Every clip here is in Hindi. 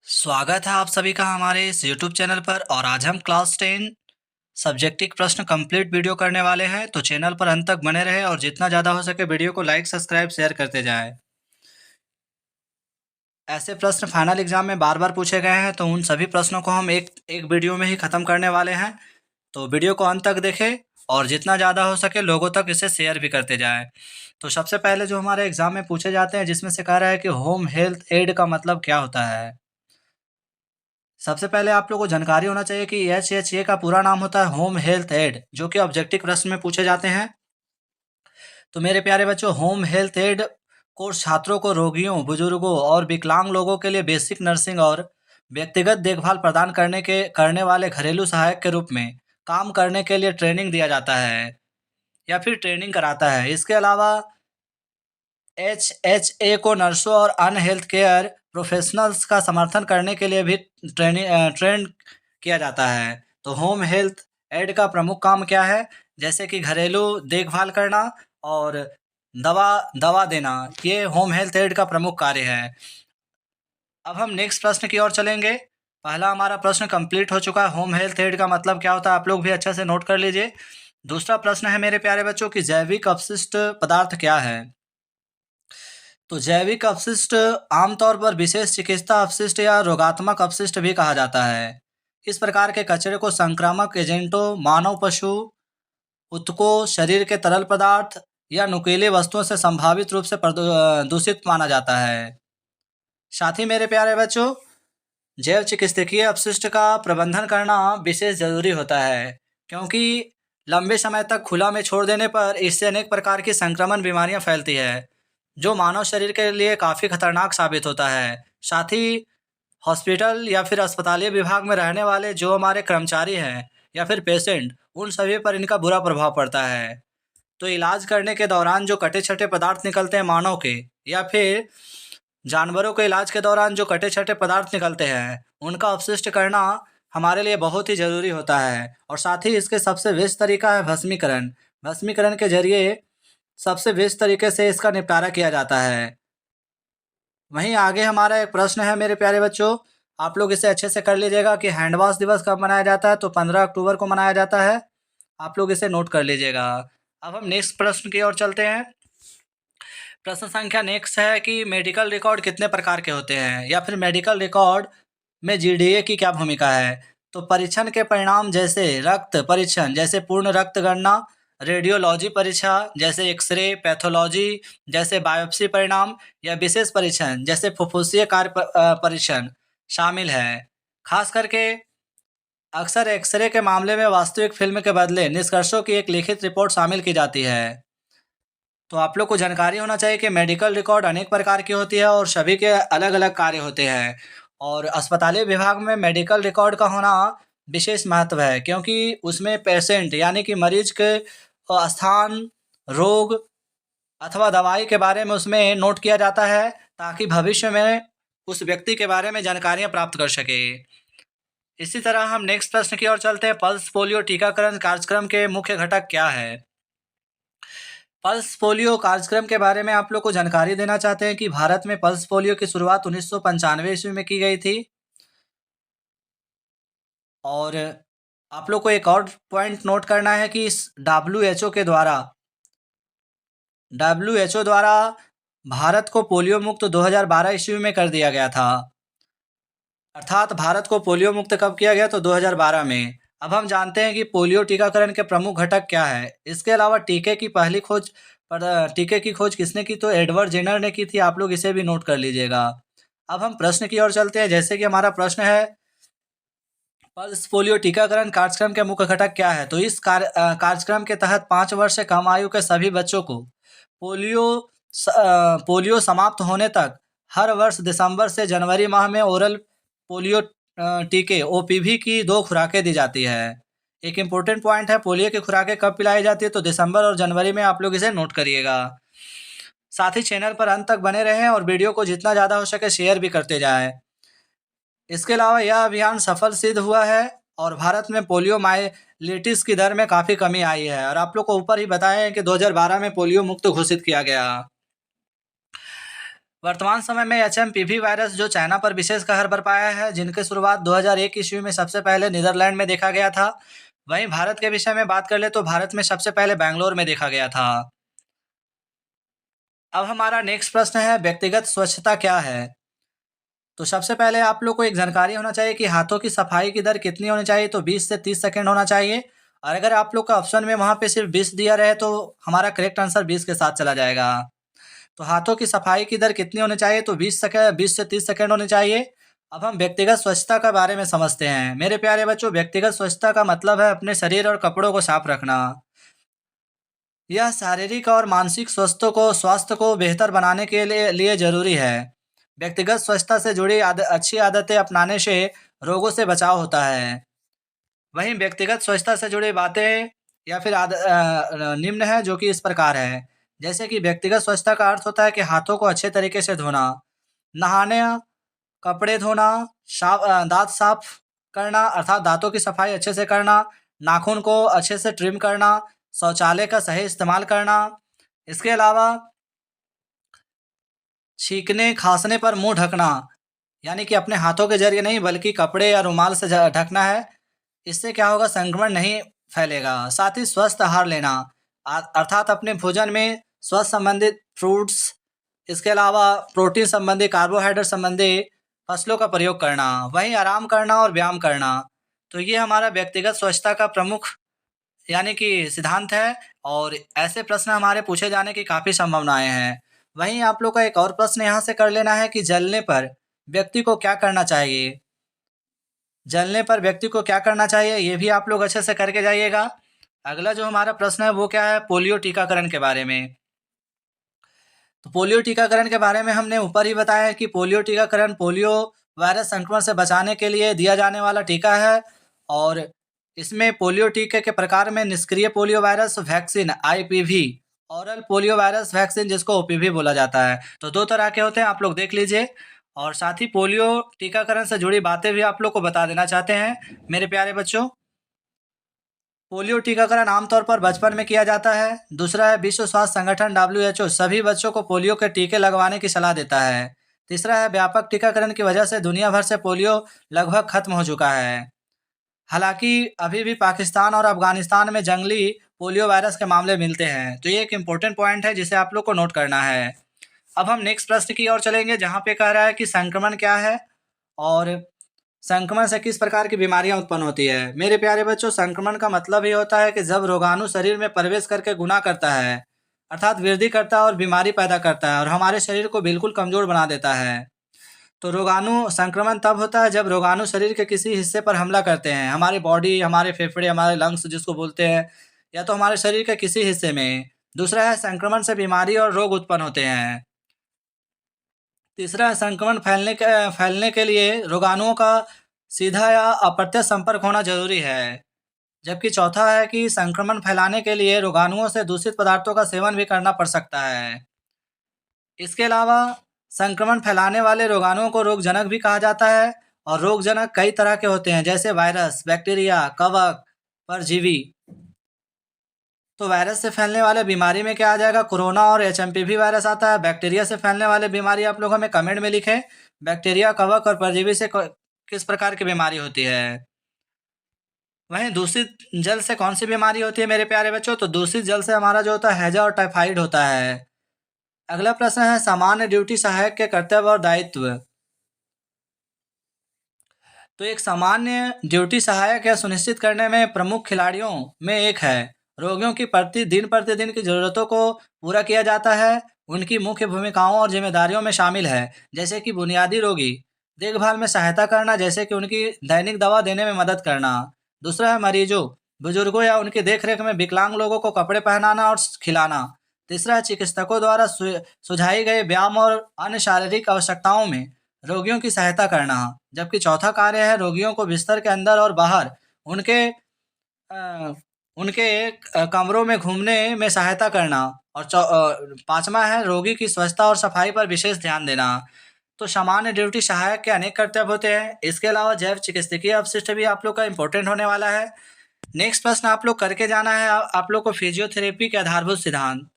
स्वागत है आप सभी का हमारे इस YouTube चैनल पर। और आज हम क्लास 10 सब्जेक्टिव प्रश्न कंप्लीट वीडियो करने वाले हैं। तो चैनल पर अंत तक बने रहें और जितना ज़्यादा हो सके वीडियो को लाइक सब्सक्राइब शेयर करते जाएं। ऐसे प्रश्न फाइनल एग्जाम में बार बार पूछे गए हैं, तो उन सभी प्रश्नों को हम एक एक वीडियो में ही ख़त्म करने वाले हैं। तो वीडियो को अंत तक देखें और जितना ज़्यादा हो सके लोगों तक इसे शेयर भी करते जाएं। तो सबसे पहले जो हमारे एग्जाम में पूछे जाते हैं, जिसमें से कह रहा है कि होम हेल्थ एड का मतलब क्या होता है। सबसे पहले आप लोगों को जानकारी होना चाहिए कि HHA का पूरा नाम होता है होम हेल्थ एड, जो कि ऑब्जेक्टिव प्रश्न में पूछे जाते हैं। तो मेरे प्यारे बच्चों, होम हेल्थ एड कोर्स छात्रों को रोगियों, बुजुर्गों और विकलांग लोगों के लिए बेसिक नर्सिंग और व्यक्तिगत देखभाल प्रदान करने वाले घरेलू सहायक के रूप में काम करने के लिए ट्रेनिंग दिया जाता है या फिर ट्रेनिंग कराता है। इसके अलावा HHA को नर्सों और अन्य हेल्थ केयर प्रोफेशनल्स का समर्थन करने के लिए भी ट्रेन किया जाता है। तो होम हेल्थ एड का प्रमुख काम क्या है? जैसे कि घरेलू देखभाल करना और दवा दवा देना, ये होम हेल्थ एड का प्रमुख कार्य है। अब हम नेक्स्ट प्रश्न की ओर चलेंगे। पहला हमारा प्रश्न कंप्लीट हो चुका है, होम हेल्थ एड का मतलब क्या होता है, आप लोग भी अच्छे से नोट कर लीजिए। दूसरा प्रश्न है मेरे प्यारे बच्चों कि जैविक अपशिष्ट पदार्थ क्या है। तो जैविक अपशिष्ट आमतौर पर विशेष चिकित्सा अपशिष्ट या रोगात्मक अपशिष्ट भी कहा जाता है। इस प्रकार के कचरे को संक्रामक एजेंटों, मानव पशु ऊतकों, शरीर के तरल पदार्थ या नुकीली वस्तुओं से संभावित रूप से दूषित माना जाता है। साथ ही मेरे प्यारे बच्चों, जैव चिकित्सकीय अपशिष्ट का प्रबंधन करना विशेष जरूरी होता है, क्योंकि लंबे समय तक खुला में छोड़ देने पर इससे अनेक प्रकार की संक्रमण बीमारियां फैलती है, जो मानव शरीर के लिए काफ़ी खतरनाक साबित होता है। साथ ही हॉस्पिटल या फिर अस्पतालीय विभाग में रहने वाले जो हमारे कर्मचारी हैं या फिर पेशेंट, उन सभी पर इनका बुरा प्रभाव पड़ता है। तो इलाज करने के दौरान जो कटे छटे पदार्थ निकलते हैं मानव के, या फिर जानवरों के इलाज के दौरान जो कटे छटे पदार्थ निकलते हैं, उनका अपशिष्ट करना हमारे लिए बहुत ही ज़रूरी होता है। और साथ ही इसके सबसे बेस्ट तरीका है भस्मीकरण। भस्मीकरण के जरिए सबसे बेस्ट तरीके से इसका निपटारा किया जाता है। वहीं आगे हमारा एक प्रश्न है मेरे प्यारे बच्चों, आप लोग इसे अच्छे से कर लीजिएगा कि हैंड वॉश दिवस कब मनाया जाता है। तो 15 अक्टूबर को मनाया जाता है, आप लोग इसे नोट कर लीजिएगा। अब हम नेक्स्ट प्रश्न की ओर चलते हैं। प्रश्न संख्या नेक्स्ट है कि मेडिकल रिकॉर्ड कितने प्रकार के होते हैं, या फिर मेडिकल रिकॉर्ड में GDA की क्या भूमिका है। तो परीक्षण के परिणाम जैसे रक्त परीक्षण जैसे पूर्ण रक्त गणना, रेडियोलॉजी परीक्षा जैसे एक्सरे, पैथोलॉजी जैसे बायोप्सी परिणाम, या विशेष परीक्षण जैसे फुफ्फुसीय परीक्षण शामिल है। खास करके अक्सर एक्सरे के मामले में वास्तविक फिल्म के बदले निष्कर्षों की एक लिखित रिपोर्ट शामिल की जाती है। तो आप लोग को जानकारी होना चाहिए कि मेडिकल रिकॉर्ड अनेक प्रकार की होती है और सभी के अलग अलग कार्य होते हैं। और अस्पताली विभाग में मेडिकल रिकॉर्ड का होना विशेष महत्व है, क्योंकि उसमें पेशेंट यानी कि मरीज के स्थान, रोग अथवा दवाई के बारे में उसमें नोट किया जाता है, ताकि भविष्य में उस व्यक्ति के बारे में जानकारियाँ प्राप्त कर सके। इसी तरह हम नेक्स्ट प्रश्न की ओर चलते हैं। पल्स पोलियो टीकाकरण कार्यक्रम के मुख्य घटक क्या है। पल्स पोलियो कार्यक्रम के बारे में आप लोग को जानकारी देना चाहते हैं कि भारत में पल्स पोलियो की शुरुआत 1995 ईस्वी में की गई थी। और आप लोग को एक और पॉइंट नोट करना है कि इस डब्ल्यू एच ओ द्वारा भारत को पोलियो मुक्त 2012 ईस्वी में कर दिया गया था। अर्थात भारत को पोलियो मुक्त कब किया गया, तो 2012 में। अब हम जानते हैं कि पोलियो टीकाकरण के प्रमुख घटक क्या है। इसके अलावा टीके की खोज किसने की, तो एडवर्ड जेनर ने की थी। आप लोग इसे भी नोट कर लीजिएगा। अब हम प्रश्न की ओर चलते हैं। जैसे कि हमारा प्रश्न है, पल्स पोलियो टीकाकरण कार्यक्रम के मुख्य घटक क्या है। तो इस कार्यक्रम के तहत 5 वर्ष से कम आयु के सभी बच्चों को पोलियो पोलियो समाप्त होने तक हर वर्ष दिसंबर से जनवरी माह में ओरल पोलियो टीके OPV की 2 खुराकें दी जाती है। एक इम्पोर्टेंट पॉइंट है, पोलियो की खुराकें कब पिलाई जाती है, तो दिसंबर और जनवरी में। आप लोग इसे नोट करिएगा। साथ ही चैनल पर अंत तक बने रहें और वीडियो को जितना ज़्यादा हो सके शेयर भी करते जाएं। इसके अलावा यह अभियान सफल सिद्ध हुआ है और भारत में पोलियो माइलिटिस की दर में काफ़ी कमी आई है। और आप लोग को ऊपर ही बताएं कि 2012 में पोलियो मुक्त घोषित किया गया। वर्तमान समय में एचएमपीवी वायरस जो चाइना पर विशेष कहर बरपाया है, जिनकी शुरुआत 2001 ईस्वी में सबसे पहले नीदरलैंड में देखा गया था। वहीं भारत के विषय में बात कर ले तो भारत में सबसे पहले बैंगलोर में देखा गया था। अब हमारा नेक्स्ट प्रश्न है, व्यक्तिगत स्वच्छता क्या है? तो सबसे पहले आप लोग को एक जानकारी होना चाहिए कि हाथों की सफाई की दर कितनी होनी चाहिए, तो 20 से 30 सेकंड होना चाहिए। और अगर आप लोग का ऑप्शन में वहाँ पे सिर्फ 20 दिया रहे तो हमारा करेक्ट आंसर 20 के साथ चला जाएगा। तो हाथों की सफाई की दर कितनी होनी चाहिए, तो 20 से 30 सेकंड होनी चाहिए। अब हम व्यक्तिगत स्वच्छता के बारे में समझते हैं। मेरे प्यारे बच्चों, व्यक्तिगत स्वच्छता का मतलब है अपने शरीर और कपड़ों को साफ रखना। यह शारीरिक और मानसिक स्वास्थ्य को बेहतर बनाने के लिए ज़रूरी है। व्यक्तिगत स्वच्छता से जुड़ी अच्छी आदतें अपनाने से रोगों से बचाव होता है। वहीं व्यक्तिगत स्वच्छता से जुड़ी बातें या फिर निम्न है जो कि इस प्रकार है। जैसे कि व्यक्तिगत स्वच्छता का अर्थ होता है कि हाथों को अच्छे तरीके से धोना, नहाने, कपड़े धोना, दाँत साफ करना अर्थात दाँतों की सफाई अच्छे से करना, नाखून को अच्छे से ट्रिम करना, शौचालय का सही इस्तेमाल करना। इसके अलावा छींकने, खाँसने पर मुँह ढकना, यानी कि अपने हाथों के ज़रिए नहीं बल्कि कपड़े या रुमाल से ढकना है। इससे क्या होगा, संक्रमण नहीं फैलेगा। साथ ही स्वस्थ आहार लेना, अर्थात अपने भोजन में स्वास्थ्य संबंधित फ्रूट्स, इसके अलावा प्रोटीन संबंधी, कार्बोहाइड्रेट संबंधी फसलों का प्रयोग करना, वहीं आराम करना और व्यायाम करना। तो ये हमारा व्यक्तिगत स्वच्छता का प्रमुख यानी कि सिद्धांत है और ऐसे प्रश्न हमारे पूछे जाने की काफ़ी संभावनाएं हैं। वहीं आप लोग का एक और प्रश्न यहाँ से कर लेना है कि जलने पर व्यक्ति को क्या करना चाहिए? जलने पर व्यक्ति को क्या करना चाहिए, ये भी आप लोग अच्छे से करके जाइएगा। अगला जो हमारा प्रश्न है वो क्या है, पोलियो टीकाकरण के बारे में। तो पोलियो टीकाकरण के बारे में हमने ऊपर ही बताया है कि पोलियो टीकाकरण पोलियो वायरस संक्रमण से बचाने के लिए दिया जाने वाला टीका है और इसमें पोलियो टीके के प्रकार में निष्क्रिय polio virus vaccine IPv, oral polio virus vaccine जिसको ओपीवी बोला जाता है। तो दो तरह के होते हैं, आप लोग देख लीजिए। और साथ ही पोलियो टीकाकरण से जुड़ी बातें भी आप लोग को बता देना चाहते हैं मेरे प्यारे बच्चों। पोलियो टीकाकरण आमतौर पर बचपन में किया जाता है। दूसरा है, विश्व स्वास्थ्य संगठन WHO सभी बच्चों को पोलियो के टीके लगवाने की सलाह देता है। तीसरा है, व्यापक टीकाकरण की वजह से दुनिया भर से पोलियो लगभग खत्म हो चुका है। हालांकि अभी भी पाकिस्तान और अफगानिस्तान में जंगली पोलियो वायरस के मामले मिलते हैं। तो ये एक इम्पोर्टेंट पॉइंट है जिसे आप लोग को नोट करना है। अब हम नेक्स्ट प्रश्न की ओर चलेंगे जहाँ पे कह रहा है कि संक्रमण क्या है और संक्रमण से किस प्रकार की बीमारियां उत्पन्न होती है। मेरे प्यारे बच्चों, संक्रमण का मतलब ये होता है कि जब रोगाणु शरीर में प्रवेश करके गुना करता है, अर्थात वृद्धि करता है और बीमारी पैदा करता है और हमारे शरीर को बिल्कुल कमजोर बना देता है। तो रोगाणु संक्रमण तब होता है जब रोगाणु शरीर के किसी हिस्से पर हमला करते हैं, हमारी बॉडी, हमारे फेफड़े, हमारे लंग्स जिसको बोलते हैं, या तो हमारे शरीर के किसी हिस्से में। दूसरा है, संक्रमण से बीमारी और रोग उत्पन्न होते हैं। तीसरा है, संक्रमण फैलने के लिए रोगाणुओं का सीधा या अप्रत्यक्ष संपर्क होना जरूरी है। जबकि चौथा है कि संक्रमण फैलाने के लिए रोगाणुओं से दूषित पदार्थों का सेवन भी करना पड़ सकता है। इसके अलावा संक्रमण फैलाने वाले रोगाणुओं को रोगजनक भी कहा जाता है और रोगजनक कई तरह के होते हैं, जैसे वायरस, बैक्टीरिया, कवक, परजीवी। तो वायरस से फैलने वाले बीमारी में क्या आ जाएगा, कोरोना और एचएमपीवी वायरस आता है। बैक्टीरिया से फैलने वाले बीमारी आप लोग हमें कमेंट में लिखें, बैक्टीरिया, कवक और परजीवी से किस प्रकार की बीमारी होती है। वहीं दूषित जल से कौन सी बीमारी होती है मेरे प्यारे बच्चों, तो दूषित जल से हमारा जो होता है हैजा और टाइफाइड होता है। अगला प्रश्न है, सामान्य ड्यूटी सहायक के कर्तव्य और दायित्व। तो एक सामान्य ड्यूटी सहायक यह सुनिश्चित करने में प्रमुख खिलाड़ियों में एक है, रोगियों की प्रतिदिन की ज़रूरतों को पूरा किया जाता है। उनकी मुख्य भूमिकाओं और जिम्मेदारियों में शामिल है, जैसे कि बुनियादी रोगी देखभाल में सहायता करना, जैसे कि उनकी दैनिक दवा देने में मदद करना। दूसरा है, मरीजों, बुजुर्गों या उनकी देखरेख में विकलांग लोगों को कपड़े पहनाना और खिलाना। तीसरा है, चिकित्सकों द्वारा सुझाई गए व्यायाम और अन्य शारीरिक आवश्यकताओं में रोगियों की सहायता करना। जबकि चौथा कार्य है, रोगियों को बिस्तर के अंदर और बाहर उनके अ, कमरों में घूमने में सहायता करना। और पांचवा है, रोगी की स्वच्छता और सफाई पर विशेष ध्यान देना। तो सामान्य ड्यूटी सहायक के अनेक कर्तव्य होते हैं। इसके अलावा जैव चिकित्सकीय अवशिष्ट भी आप लोग का इंपॉर्टेंट होने वाला है। नेक्स्ट प्रश्न आप लोग करके जाना है, आप लोग को फिजियोथेरेपी के आधारभूत सिद्धांत।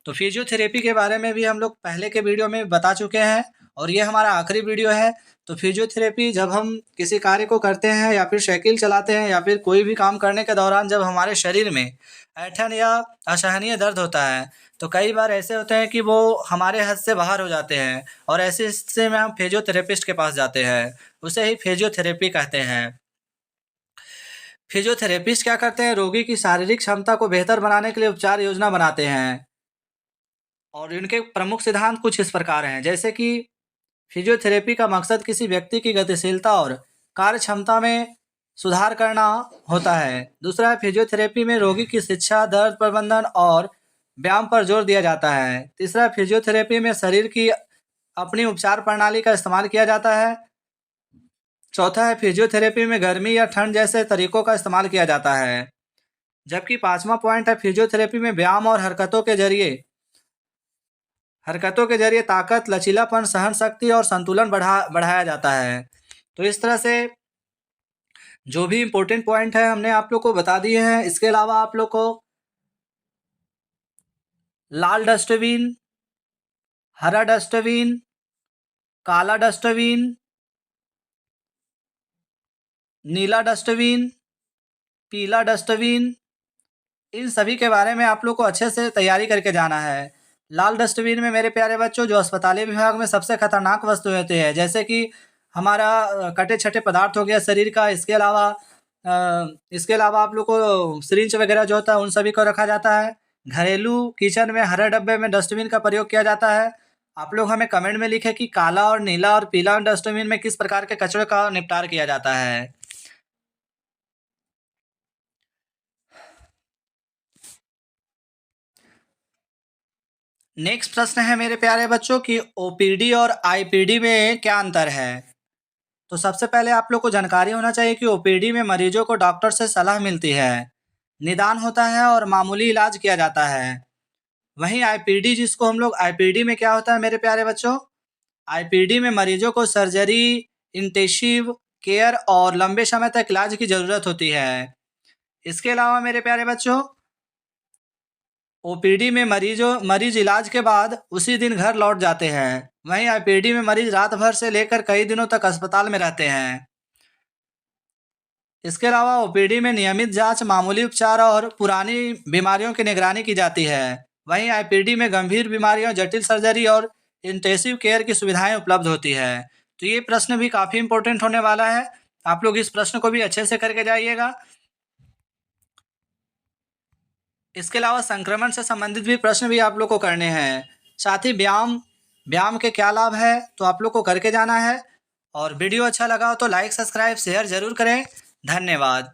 तो फिजियोथेरेपी के बारे में भी हम लोग पहले के वीडियो में बता चुके हैं और ये हमारा आखिरी वीडियो है। तो फिजियोथेरेपी जब हम किसी कार्य को करते हैं या फिर साइकिल चलाते हैं या फिर कोई भी काम करने के दौरान जब हमारे शरीर में ऐंठन या असहनीय दर्द होता है, तो कई बार ऐसे होते हैं कि वो हमारे हद से बाहर हो जाते हैं और ऐसे स्थिति में हम फिजियोथेरेपिस्ट के पास जाते हैं। उसे ही फिजियोथेरेपी कहते हैं। फिजियोथेरेपिस्ट क्या करते हैं, रोगी की शारीरिक क्षमता को बेहतर बनाने के लिए उपचार योजना बनाते हैं और इनके प्रमुख सिद्धांत कुछ इस प्रकार हैं, जैसे कि फिजियोथेरेपी का मकसद किसी व्यक्ति की गतिशीलता और कार्य क्षमता में सुधार करना होता है। दूसरा है, फिजियोथेरेपी में रोगी की शिक्षा, दर्द प्रबंधन और व्यायाम पर जोर दिया जाता है। तीसरा, फिजियोथेरेपी में शरीर की अपनी उपचार प्रणाली का इस्तेमाल किया जाता है। चौथा है, फिजियोथेरेपी में गर्मी या ठंड जैसे तरीकों का इस्तेमाल किया जाता है। जबकि पांचवा पॉइंट है, फिजियोथेरेपी में व्यायाम और हरकतों के जरिए ताकत, लचीलापन, सहन शक्ति और संतुलन बढ़ाया जाता है। तो इस तरह से जो भी इम्पोर्टेंट पॉइंट है हमने आप लोग को बता दिए हैं। इसके अलावा आप लोग को लाल डस्टबिन, हरा डस्टबिन, काला डस्टबिन, नीला डस्टबिन, पीला डस्टबिन, इन सभी के बारे में आप लोग को अच्छे से तैयारी करके जाना है। लाल डस्टबिन में मेरे प्यारे बच्चों, जो अस्पताली विभाग में सबसे खतरनाक वस्तु होती है, जैसे कि हमारा कटे छटे पदार्थ हो गया शरीर का। इसके अलावा आप लोग को सिरिंज वगैरह जो होता है उन सभी को रखा जाता है। घरेलू किचन में हरे डब्बे में डस्टबिन का प्रयोग किया जाता है। आप लोग हमें कमेंट में लिखें कि काला और नीला और पीला डस्टबिन में किस प्रकार के कचरे का निपटार किया जाता है। नेक्स्ट प्रश्न है मेरे प्यारे बच्चों कि ओपीडी और आईपीडी में क्या अंतर है। तो सबसे पहले आप लोग को जानकारी होना चाहिए कि ओपीडी में मरीजों को डॉक्टर से सलाह मिलती है, निदान होता है और मामूली इलाज किया जाता है। वहीं आईपीडी, जिसको हम लोग आईपीडी में क्या होता है मेरे प्यारे बच्चों, आईपीडी में मरीजों को सर्जरी, इंटेंसिव केयर और लंबे समय तक इलाज की ज़रूरत होती है। इसके अलावा मेरे प्यारे बच्चों, ओपीडी में मरीज इलाज के बाद उसी दिन घर लौट जाते हैं। वहीं आईपीडी में मरीज रात भर से लेकर कई दिनों तक अस्पताल में रहते हैं। इसके अलावा ओपीडी में नियमित जांच, मामूली उपचार और पुरानी बीमारियों की निगरानी की जाती है। वहीं आईपीडी में गंभीर बीमारियों, जटिल सर्जरी और इंटेंसिव केयर की सुविधाएं उपलब्ध होती है। तो ये प्रश्न भी काफ़ी इंपॉर्टेंट होने वाला है। आप लोग इस प्रश्न को भी अच्छे से करके जाइएगा। इसके अलावा संक्रमण से संबंधित भी प्रश्न भी आप लोग को करने हैं। साथ ही व्यायाम के क्या लाभ है तो आप लोग को करके जाना है। और वीडियो अच्छा लगा हो तो लाइक, सब्सक्राइब, शेयर ज़रूर करें। धन्यवाद।